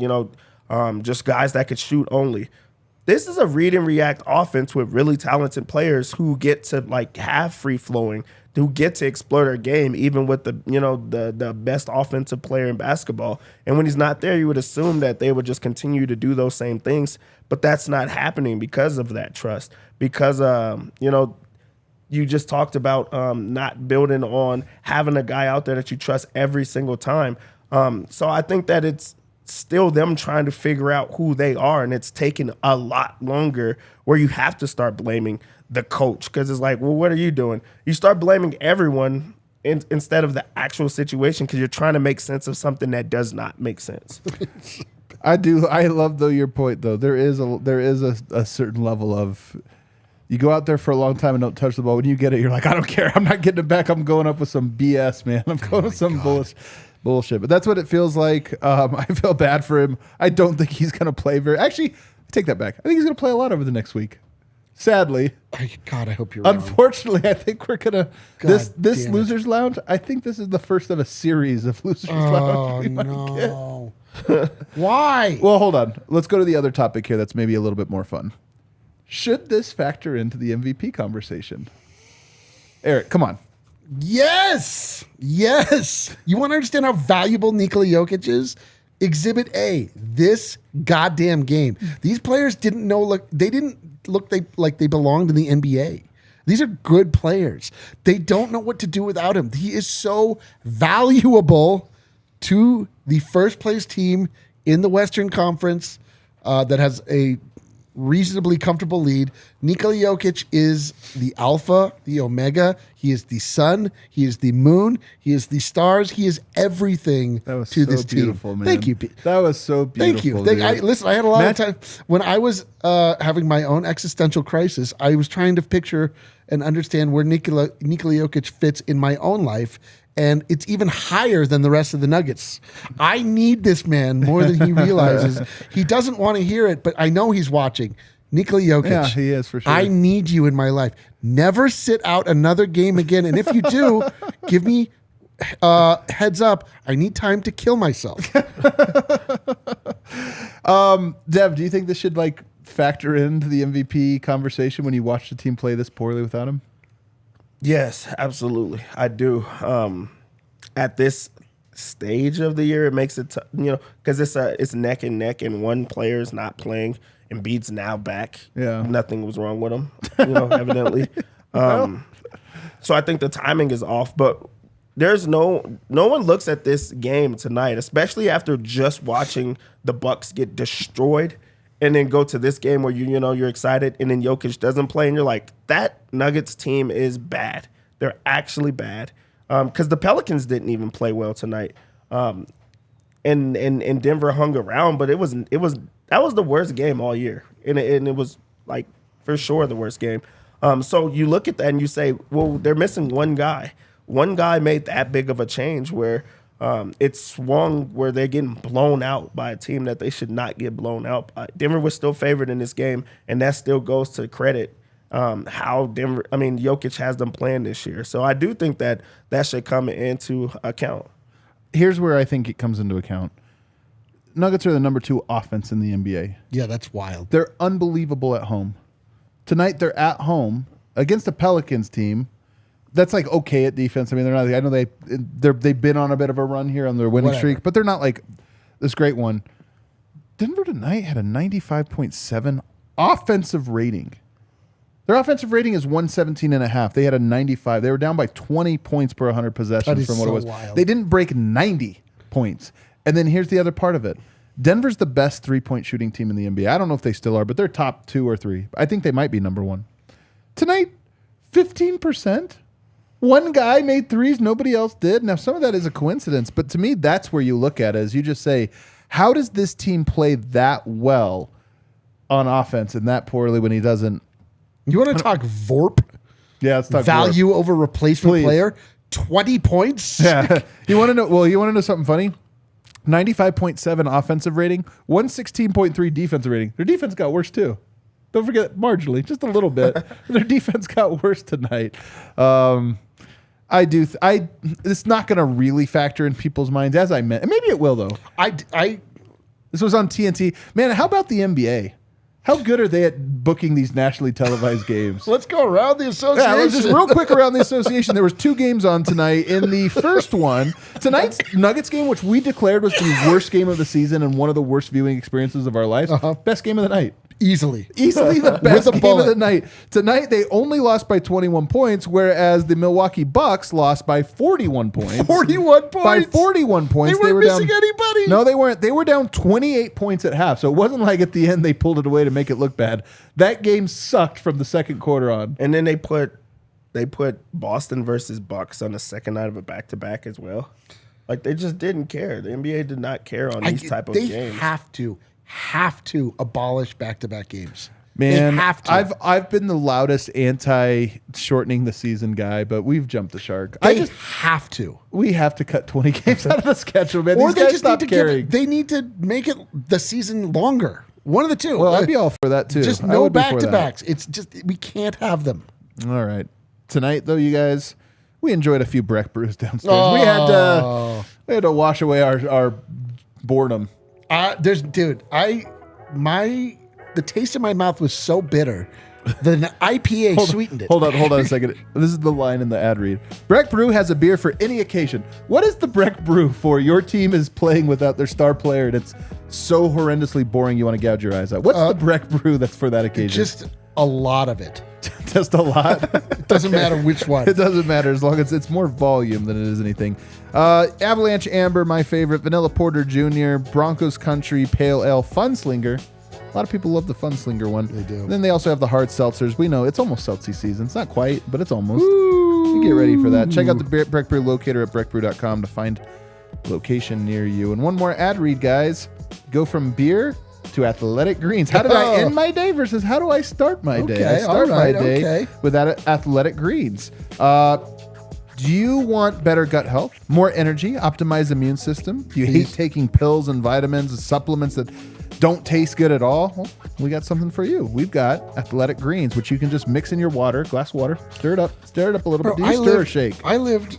just guys that could shoot only. This is a read and react offense with really talented players who get to, like, have free flowing. who get to explore their game, even with the best offensive player in basketball. And when he's not there, you would assume that they would just continue to do those same things. But that's not happening because of that trust. Because you just talked about not building on having a guy out there that you trust every single time. So I think that it's still them trying to figure out who they are, and it's taking a lot longer where you have to start blaming the coach because it's like, well, what are you doing? You start blaming everyone instead of the actual situation because you're trying to make sense of something that does not make sense. I love though your point though. There is a certain level of you go out there for a long time and don't touch the ball. When you get it, you're like, I don't care. I'm not getting it back. I'm going up with some BS, man. I'm going with some bullshit. But that's what it feels like. I feel bad for him. I don't think he's going to play Actually, I take that back. I think he's going to play a lot over the next week. Sadly. God, I hope you're wrong. Unfortunately, I think we're going to... This Losers Lounge, I think this is the first of a series of Losers Lounge. Oh, no. Why? Well, hold on. Let's go to the other topic here that's maybe a little bit more fun. Should this factor into the MVP conversation? Eric, come on. Yes. You want to understand how valuable Nikola Jokic is? Exhibit A, this goddamn game. These players didn't look like they belonged in the NBA. These are good players. They don't know what to do without him. He is so valuable to the first place team in the Western Conference that has a reasonably comfortable lead. Nikola Jokic is the alpha, the omega. He is the sun. He is the moon. He is the stars. He is everything to this team. Man. Thank you. That was so beautiful. Thank you. Listen, I had a lot of time when I was having my own existential crisis. I was trying to picture and understand where Nikola Jokic fits in my own life. And it's even higher than the rest of the Nuggets. I need this man more than he realizes. He doesn't want to hear it, but I know he's watching. Nikola Jokic. Yeah, he is for sure. I need you in my life. Never sit out another game again. And if you do, give me heads up. I need time to kill myself. Dev, do you think this should factor into the MVP conversation when you watch the team play this poorly without him? Yes, absolutely. I do. At this stage of the year, it makes it, because it's neck and neck, and one player is not playing. Embiid's now back. Yeah. Nothing was wrong with him, evidently. So I think the timing is off, but there's no one looks at this game tonight, especially after just watching the Bucks get destroyed. And then go to this game where you're excited, and then Jokic doesn't play, and you're like, that Nuggets team is bad. They're actually bad because the Pelicans didn't even play well tonight, and Denver hung around, but that was the worst game all year, and it was for sure the worst game. So you look at that and you say, well, they're missing one guy. One guy made that big of a change where. It swung where they're getting blown out by a team that they should not get blown out by. Denver was still favored in this game, and that still goes to credit Jokic has them playing this year. So I do think that should come into account. Here's where I think it comes into account. Nuggets are the number 2 offense in the NBA. Yeah, that's wild. They're unbelievable at home. Tonight they're at home against a Pelicans team that's okay at defense. I mean, they're not. I know they've been on a bit of a run here on their winning streak, but they're not this great one. Denver tonight had a 95.7 offensive rating. Their offensive rating is 117.5. They had a 95. They were down by 20 points per 100 possessions from what it was. Wild. They didn't break 90 points. And then here's the other part of it. Denver's the best 3-point shooting team in the NBA. I don't know if they still are, but they're top 2 or 3. I think they might be number 1. Tonight, 15%. One guy made threes, nobody else did. Now, some of that is a coincidence, but to me, that's where you look at it, is you just say, how does this team play that well on offense and that poorly when he doesn't? You want to talk VORP? Yeah, let's talk value VORP. over replacement player? 20 points? Yeah. You want to know? Well, you want to know something funny? 95.7 offensive rating, 116.3 defensive rating. Their defense got worse too. Don't forget, marginally, just a little bit. Their defense got worse tonight. It's not going to really factor in people's minds, as I meant. And maybe it will, though. This was on TNT. Man, how about the NBA? How good are they at booking these nationally televised games? Let's go around the association. Yeah, let's just real quick around the association. There was 2 games on tonight. In the first one, tonight's Nuggets game, which we declared was the worst game of the season and one of the worst viewing experiences of our lives. Best game of the night. Easily the best game of the night. Tonight, they only lost by 21 points, whereas the Milwaukee Bucks lost by 41 points. 41 points? By 41 points. They weren't missing down, anybody. No, they weren't. They were down 28 points at half, so it wasn't like at the end they pulled it away to make it look bad. That game sucked from the second quarter on. And then they put Boston versus Bucks on the second night of a back-to-back as well. Like, they just didn't care. The NBA did not care on these type of games. They have to abolish back-to-back games. Man, they have to. I've been the loudest anti-shortening the season guy, but we've jumped the shark. Have to. We have to cut 20 games out of the schedule, man. Or These they guys just stop need to caring. they need to make it the season longer. One of the two. Well, I'd be all for that too. Just I no would be for that. back-to-backs. It's just we can't have them. All right. Tonight, though, you guys, we enjoyed a few Breck brews downstairs. Oh. We had to wash away our boredom. The taste in my mouth was so bitter that an IPA sweetened it. Hold on a second. This is the line in the ad read. Breck Brew has a beer for any occasion. What is the Breck Brew for? Your team is playing without their star player, and it's so horrendously boring you want to gouge your eyes out. What's the Breck Brew that's for that occasion? Just a lot of it. Just a lot? It doesn't matter which one. It doesn't matter as long as it's more volume than it is anything. Avalanche Amber, my favorite. Vanilla Porter Jr., Broncos Country, Pale Ale, Funslinger. A lot of people love the Funslinger one. They do. And then they also have the hard seltzers. We know it's almost seltzy season. It's not quite, but it's almost. You get ready for that. Check out the Breck Brew locator at breckbrew.com to find location near you. And one more ad read, guys. Go from beer to Athletic Greens. How did I end my day versus how do I start my day? I start my day with Athletic Greens. Do you want better gut health, more energy, optimized immune system? Do you hate taking pills and vitamins and supplements that don't taste good at all? Well, we got something for you. We've got Athletic Greens, which you can just mix in your water, glass of water, stir it up a little bit. Do you stir or shake? I lived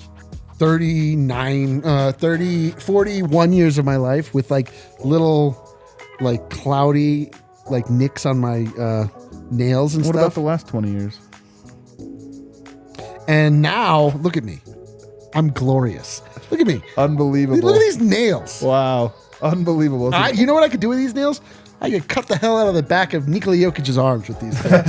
41 years of my life with like little like cloudy like nicks on my nails and What stuff. about the last 20 years? And now, look at me. I'm glorious. Look at me. Unbelievable. Look at these nails. Wow. Unbelievable. You know what I could do with these nails? I could cut the hell out of the back of Nikola Jokic's arms with these things.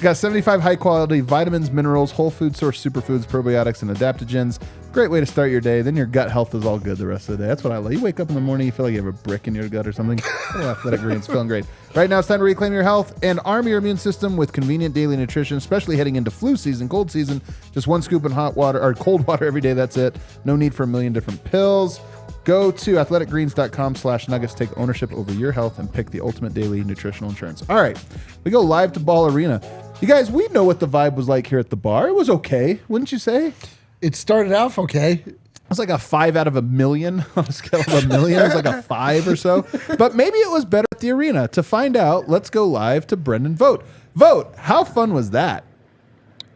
Got 75 high-quality vitamins, minerals, whole food source superfoods, probiotics, and adaptogens. Great way to start your day. Then your gut health is all good the rest of the day. That's what I like. You wake up in the morning, you feel like you have a brick in your gut or something. Oh, Athletic Greens, feeling great. Right now, it's time to reclaim your health and arm your immune system with convenient daily nutrition, especially heading into flu season, cold season. Just one scoop in hot water or cold water every day. That's it. No need for a million different pills. Go to athleticgreens.com/nuggets. Take ownership over your health and pick the ultimate daily nutritional insurance. All right, we go live to Ball Arena. You guys, we know what the vibe was like here at the bar. It was okay, wouldn't you say? It started off okay. It was like a 5 out of a million on a scale of a million. It was like a 5 or so. But maybe it was better at the arena. To find out, let's go live to Brendan Vogt. Vogt, how fun was that?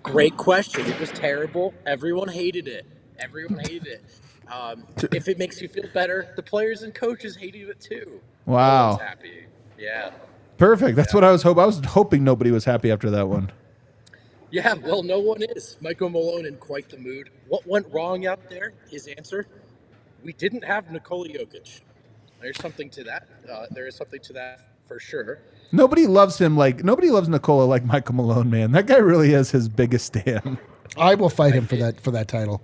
Great question. It was terrible. Everyone hated it. If it makes you feel better, the players and coaches hated it too. Wow. I was happy. Yeah. Perfect. That's what I was hoping. I was hoping nobody was happy after that one. Yeah, well, no one is. Michael Malone in quite the mood. What went wrong out there? His answer? We didn't have Nikola Jokic. There's something to that. There is something to that for sure. Nobody loves him nobody loves Nikola like Michael Malone, man. That guy really is his biggest fan. I will fight him for that title.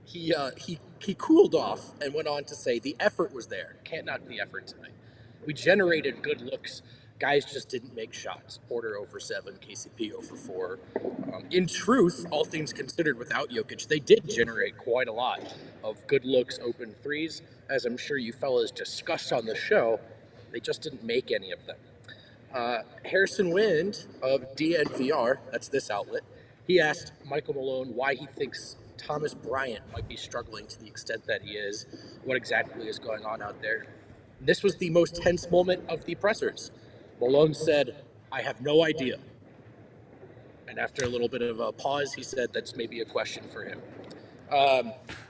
He cooled off and went on to say the effort was there. Can't knock the effort tonight. We generated good looks. Guys just didn't make shots. Porter 0 for 7, KCP 0 for 4. In truth, all things considered, without Jokic, they did generate quite a lot of good looks, open threes. As I'm sure you fellas discussed on the show, they just didn't make any of them. Harrison Wind of DNVR, that's this outlet, he asked Michael Malone why he thinks Thomas Bryant might be struggling to the extent that he is, what exactly is going on out there. This was the most tense moment of the pressers. Malone said, I have no idea. And after a little bit of a pause, he said that's maybe a question for him.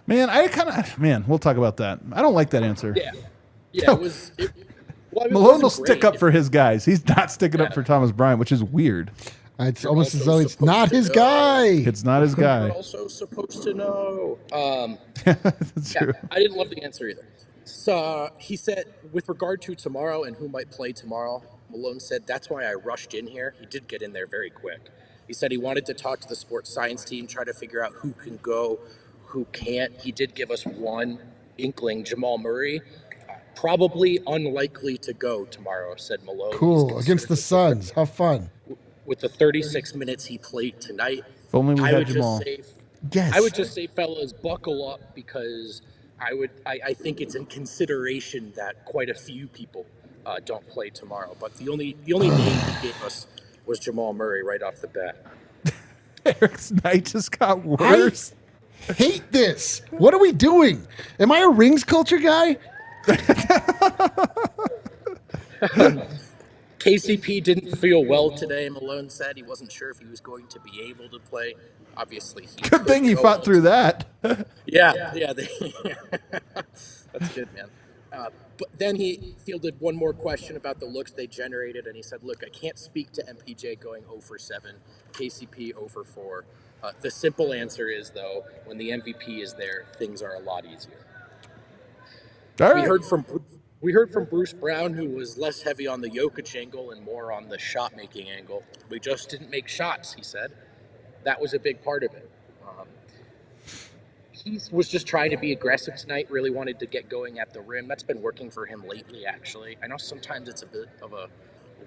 Man, we'll talk about that. I don't like that answer. Yeah, it was Well, I mean, it Malone will wasn't stick great. up for his guys. He's not sticking up for Thomas Bryant, which is weird. It's almost as also though it's supposed not to his know. guy. It's not his You're guy. also supposed to know. That's Yeah, true. I didn't love the answer either. So he said, with regard to tomorrow and who might play tomorrow, Malone said, that's why I rushed in here. He did get in there very quick. He said he wanted to talk to the sports science team, try to figure out who can go, who can't. He did give us one inkling, Jamal Murray, probably unlikely to go tomorrow, said Malone. Cool. Against the Suns. How fun. With the 36 minutes he played tonight, If only we I had would Jamal. just say, Yes. I would just say, fellas, buckle up, because I think it's in consideration that quite a few people don't play tomorrow. But the only name he gave us was Jamal Murray right off the bat. Eric's night just got worse. Hate this. What are we doing? Am I a rings culture guy? KCP didn't feel well today, Malone said. He wasn't sure if he was going to be able to play. Obviously, Good thing he fought through that. Yeah. That's good, man. But then he fielded one more question about the looks they generated, and he said, look, I can't speak to MPJ going 0 for 7, KCP 0 for 4. The simple answer is, though, when the MVP is there, things are a lot easier. All We right. heard from Bruce Braun, who was less heavy on the Jokic angle and more on the shot-making angle. We just didn't make shots, he said. That was a big part of it. He was just trying to be aggressive tonight, really wanted to get going at the rim. That's been working for him lately, actually. I know sometimes it's a bit of a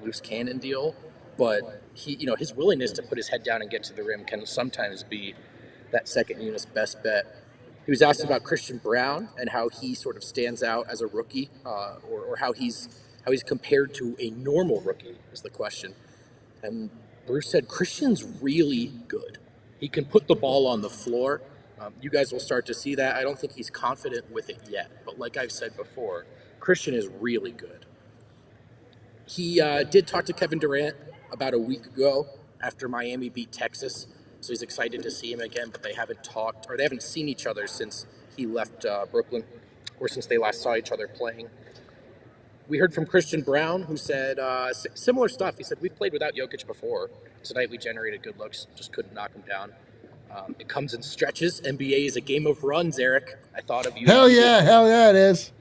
loose cannon deal, but his willingness to put his head down and get to the rim can sometimes be that second unit's best bet. He was asked about Christian Braun and how he sort of stands out as a rookie, or how he's compared to a normal rookie is the question. And Bruce said, Christian's really good. He can put the ball on the floor. You guys will start to see that. I don't think he's confident with it yet. But like I've said before, Christian is really good. He did talk to Kevin Durant about a week ago after Miami beat Texas. So he's excited to see him again, but they haven't seen each other since he left Brooklyn, or since they last saw each other playing. We heard from Christian Braun, who said similar stuff. He said, we've played without Jokic before. Tonight we generated good looks, just couldn't knock him down. It comes in stretches. NBA is a game of runs, Eric. I thought of you. Hell yeah, it is.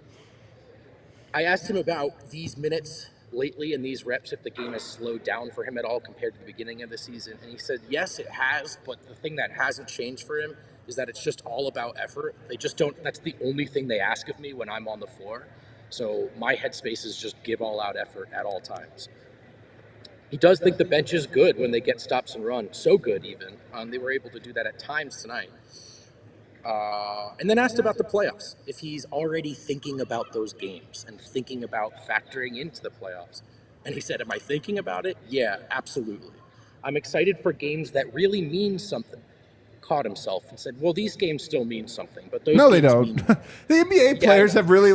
I asked him about these minutes lately and these reps, if the game has slowed down for him at all compared to the beginning of the season. And he said, yes, it has, but the thing that hasn't changed for him is that it's just all about effort. That's the only thing they ask of me when I'm on the floor. So my headspace is just give all out effort at all times. He does think the bench is good when they get stops and run. So good, even. They were able to do that at times tonight. And then asked about the playoffs, if he's already thinking about those games and thinking about factoring into the playoffs. And he said, am I thinking about it? Yeah, absolutely. I'm excited for games that really mean something. Caught himself and said, well, these games still mean something, but those No, they games don't. mean The NBA players have really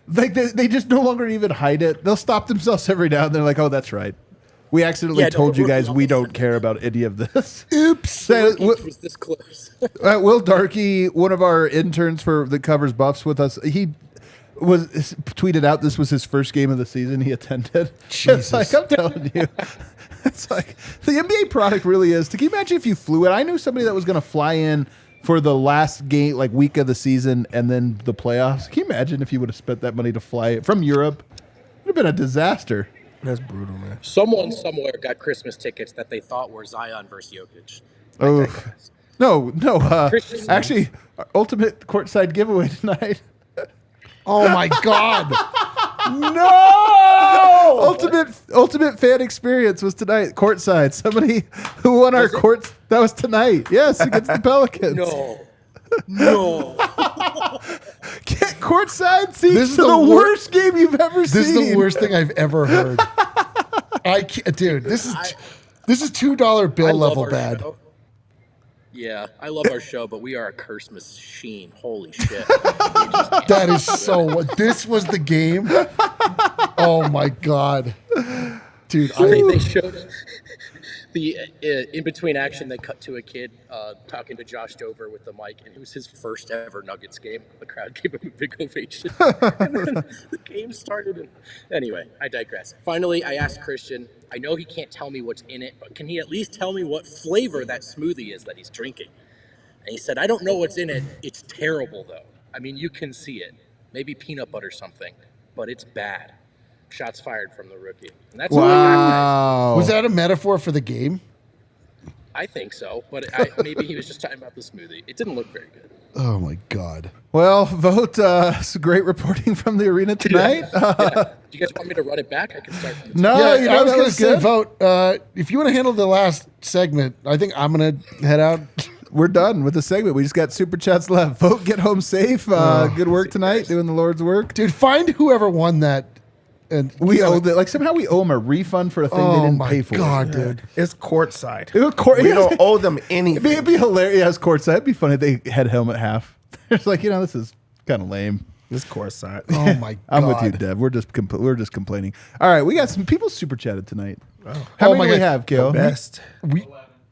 they just no longer even hide it. They'll stop themselves every now and then. Like, oh, that's right. We accidentally told you guys we don't care about any of this. Oops. was this close. Will Darkey, one of our interns that covers Buffs with us, he tweeted out this was his first game of the season he attended. Jesus. It's like, I'm telling you. It's like the NBA product really is. Can you imagine if you flew it? I knew somebody that was going to fly in for the last game, like week of the season, and then the playoffs. Can you imagine if you would have spent that money to fly from Europe? It would have been a disaster. That's brutal, man. Someone somewhere got Christmas tickets that they thought were Zion versus Jokic. No. Christian- Actually, our ultimate courtside giveaway tonight. Oh my God. No! Ultimate fan experience was tonight, courtside. Somebody who won our courts. That was tonight. Yes, against the Pelicans. No. Get courtside seats This is to the the wor- worst game you've ever seen. This is the worst thing I've ever heard. I can't, dude. This is $2 bill level bad. Show. Yeah, I love our show, but we are a curse machine. Holy shit. That is so. This was the game. Oh my God, dude. They showed The in between action, they cut to a kid talking to Josh Dover with the mic, and it was his first ever Nuggets game. The crowd gave him a big ovation, and then the game started. And anyway, I digress. Finally, I asked Christian. I know he can't tell me what's in it, but can he at least tell me what flavor that smoothie is that he's drinking? And he said, I don't know what's in it. It's terrible, though. I mean, you can see it. Maybe peanut butter something, but it's bad. Shots fired from the rookie. And that's Wow. Was that a metaphor for the game? I think so, but maybe he was just talking about the smoothie. It didn't look very good. Oh, my God. Well, Vogt, some great reporting from the arena tonight. Do you guys want me to run it back? I can start from the No, Yeah, I was going to say, good. Vogt, if you want to handle the last segment, I think I'm going to head out. We're done with the segment. We just got super chats left. Vogt, get home safe. Good work tonight, doing the Lord's work. Dude, find whoever won that. And We owe that. Like somehow we owe them a refund for a thing they Oh, didn't my pay for. God, dude. It's courtside. We We don't owe them anything. It'd be hilarious. Yeah, it's courtside. It'd be funny if they had helmet half. It's like, this is kind of lame. It's courtside. Oh, my God. I'm with you, Dev. We're just complaining. All right, we got some people super chatted tonight. Oh. How Oh, many my do we God. have, Kale? Best.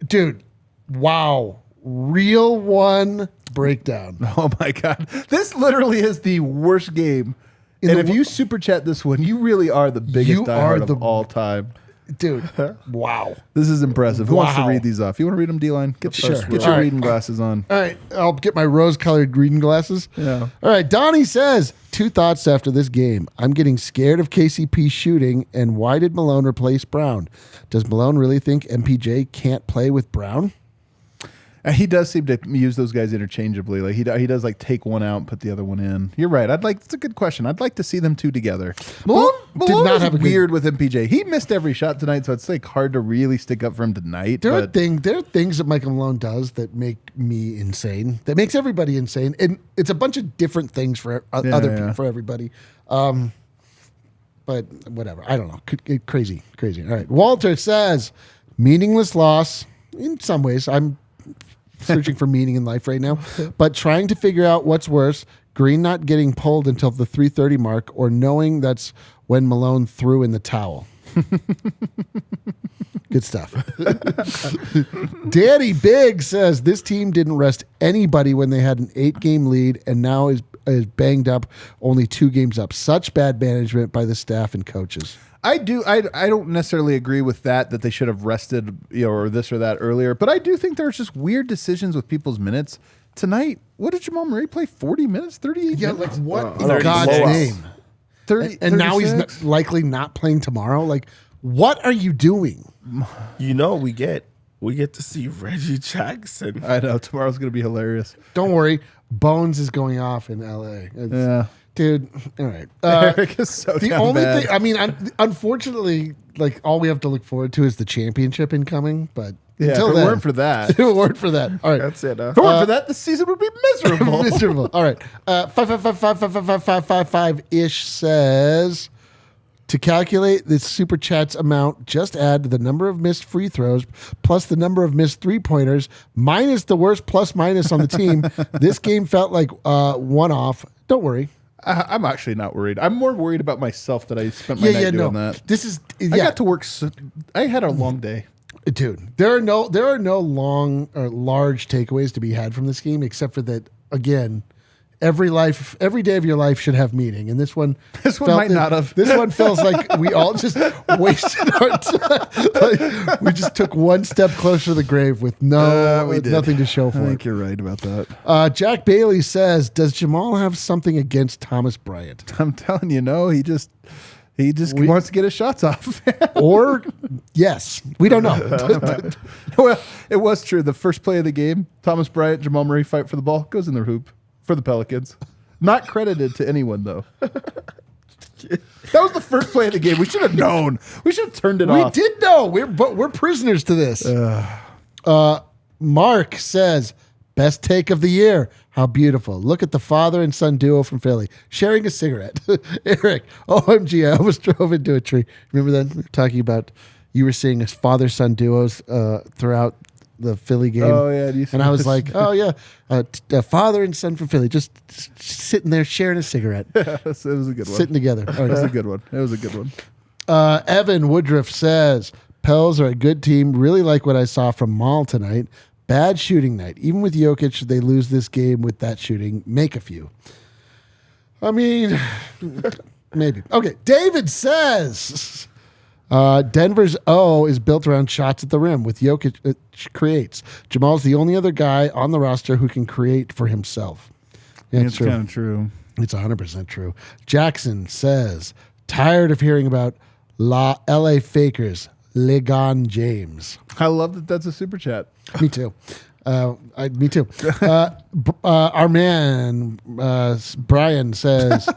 Dude, wow. Real one breakdown. Oh my God, this literally is the worst game. In And the if wo- you super chat this one, you really are the biggest You are diehard the- of all time. Dude, wow. This is impressive. Who wants to Wow. read these off? You want to read them, D-Line? Get Sure. your All right. reading glasses on. All right, I'll get my rose-colored reading glasses. Yeah. All right, Donnie says, 2 thoughts after this game. I'm getting scared of KCP shooting, and why did Malone replace Braun? Does Malone really think MPJ can't play with Braun? He does seem to use those guys interchangeably. Like he does like take one out and put the other one in. You're right. It's a good question. I'd like to see them two together. Malone did not is have a good- weird with MPJ. He missed every shot tonight, so it's like hard to really stick up for him tonight. There are but things that Michael Malone does that make me insane. That makes everybody insane, and it's a bunch of different things for other people, for everybody. But whatever. I don't know. Crazy. All right. Walter says, meaningless loss. In some ways, I'm searching for meaning in life right now, but trying to figure out what's worse: Green not getting pulled until the 3:30 mark, or knowing that's when Malone threw in the towel. Good stuff. Daddy Big says this team didn't rest anybody when they had an 8-game lead and now is banged up, only 2 games up. Such bad management by the staff and coaches. I don't necessarily agree with that they should have rested, or this or that earlier. But I do think there's just weird decisions with people's minutes tonight. What did Jamal Murray play? 40 minutes, 38 Yeah, minutes. like what in in God's blowouts. name? 30, And now he's 36? likely not playing tomorrow. Like, what are you doing? We get to see Reggie Jackson. I know tomorrow's gonna be hilarious. Don't worry, Bones is going off in L.A. Yeah. Dude. All right. Eric is so The down only bad. thing, I mean, unfortunately, like all we have to look forward to is the championship incoming. But Yeah, until if it then, weren't for that. if it weren't for that. All right. That's it. If it weren't for that, the season would be miserable. Miserable. All right. 555 ish says, to calculate the super chats amount, just add the number of missed free throws plus the number of missed 3-pointers minus the worst plus minus on the team. This game felt like one off. Don't worry. I'm actually not worried. I'm more worried about myself that I spent my night doing that. This is I got to work. I had a long day. Dude, there are no long or large takeaways to be had from this game, except for that, again, every day of your life should have meaning, and this one might not have. This one feels like we all just wasted our time. Like, we just took one step closer to the grave with nothing to show I for think it. you're right about that. Jack Bailey says, "Does Jamal have something against Thomas Bryant?" I'm telling you, no. He just wants to get his shots off. Or yes, we don't know. Well, it was true. The first play of the game, Thomas Bryant, Jamal Murray fight for the ball, goes in the hoop for the Pelicans. Not credited to anyone, though. That was the first play of the game. We should have known. We should have turned it off. We did know. We're prisoners to this. Mark says, best take of the year. How beautiful. Look at the father and son duo from Philly sharing a cigarette. Eric, OMG, I almost drove into a tree. Remember that? We were talking about you were seeing father-son duos throughout the Philly game. Oh, yeah. And I was like, oh, yeah, father and son from Philly just sitting there sharing a cigarette, It was a good one. sitting together. All right. It was a good one. It was a good one. Evan Woodruff says, Pels are a good team. Really like what I saw from Maul tonight. Bad shooting night. Even with Jokic, they lose this game with that shooting. Make a few. I mean, maybe. Okay, David says Denver's O is built around shots at the rim with Jokic creates. Jamal's the only other guy on the roster who can create for himself. Yeah, it's kind of true. It's 100% true. Jackson says, tired of hearing about LA Fakers, LeBron James. I love that that's a super chat. Me too. Me too. Our man, Brian says,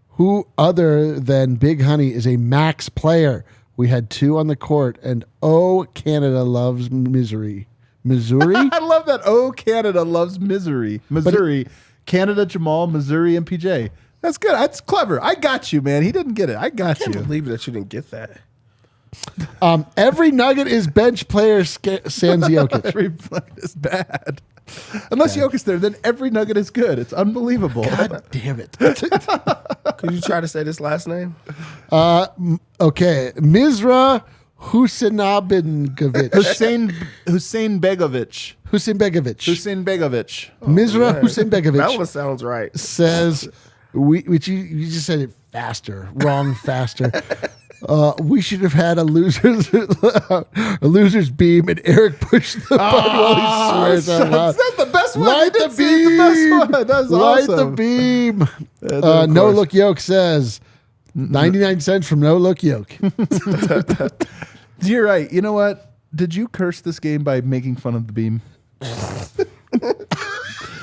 who other than Big Honey is a max player? We had 2 on the court, and Canada loves misery. Missouri? I love that. Canada loves misery. Missouri, Canada, Jamal, Missouri, and PJ. That's good. That's clever. I got you, man. He didn't get it. I got I can't you. believe that you didn't get that. Every Nugget is bench player sans Jokic. Every Nugget is bad. Unless Jokic's there, then every Nugget is good. It's unbelievable. God damn it. Could you try to say this last name? Okay. Mizra Husseinabinovich. Hussein Begovic. Hussein Mizra Man, Hussein that one sounds right. says, which you just said it faster. Wrong faster. We should have had a loser's beam, and Eric pushed the button while he swears out loud. That's the best one. Light the beam. The best one. That's Light awesome. the beam. Of No course. Look Yoke says 99 cents from No Look Yoke. You're right. You know what? Did you curse this game by making fun of the beam?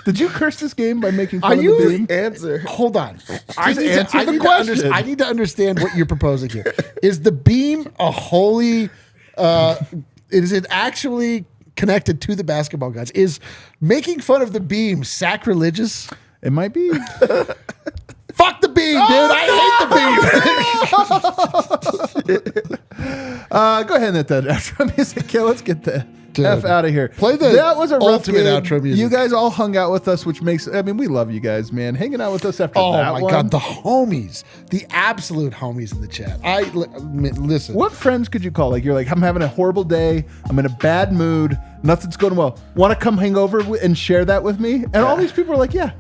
Did you curse this game by making fun of the beam? Answer. Hold on. answer the question. I need to understand what you're proposing here. Is the beam a holy? Is it actually connected to the basketball gods? Is making fun of the beam sacrilegious? It might be. Fuck the beam, dude! I hate the beam. Go ahead and hit that outro music. Okay, let's get the Dude. F out of here. Play the that was a rough ultimate game. outro music. You guys all hung out with us, which makes. I mean, we love you guys, man. Hanging out with us after Oh that my one. god, the homies, the absolute homies in the chat. Listen. What friends could you call? Like, you're like, I'm having a horrible day. I'm in a bad mood. Nothing's going well. Want to come hang over and share that with me? And all these people are like, yeah.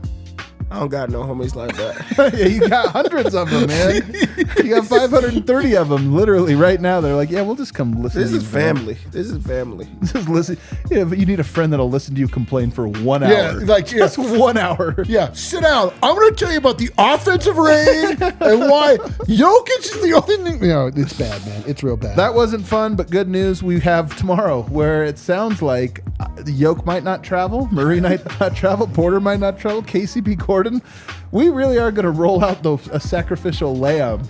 I don't got no homies like that. Yeah, you got hundreds of them, man. You got 530 of them, literally, right now. They're like, yeah, we'll just come listen This to is you. family. This is family. Just listen. Yeah, but you need a friend that'll listen to you complain for 1 hour. Yeah, like Just 1 hour. Yeah, sit down. I'm going to tell you about the offensive raid and why Jokic is the only thing. No, it's bad, man. It's real bad. That wasn't fun, but good news. We have tomorrow where it sounds like Yoke might not travel, Murray might not travel, Porter might not travel, KCP Gordon. We really are going to roll out a sacrificial lamb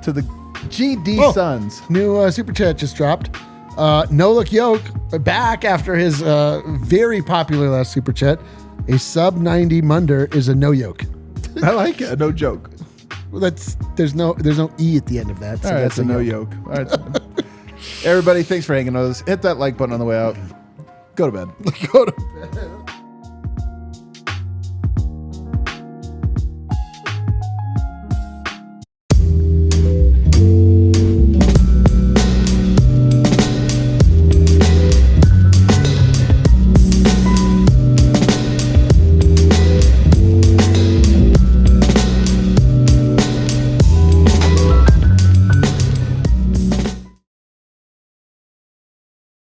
to the GD Suns. New super chat just dropped. No Look Yoke back after his very popular last super chat. A sub 90 Munder is a no yoke. I like it. No joke. There's no E at the end of that. So All right, that's that's a no yoke. All right. Everybody, thanks for hanging with us. Hit that like button on the way out. Go to bed. Go to bed.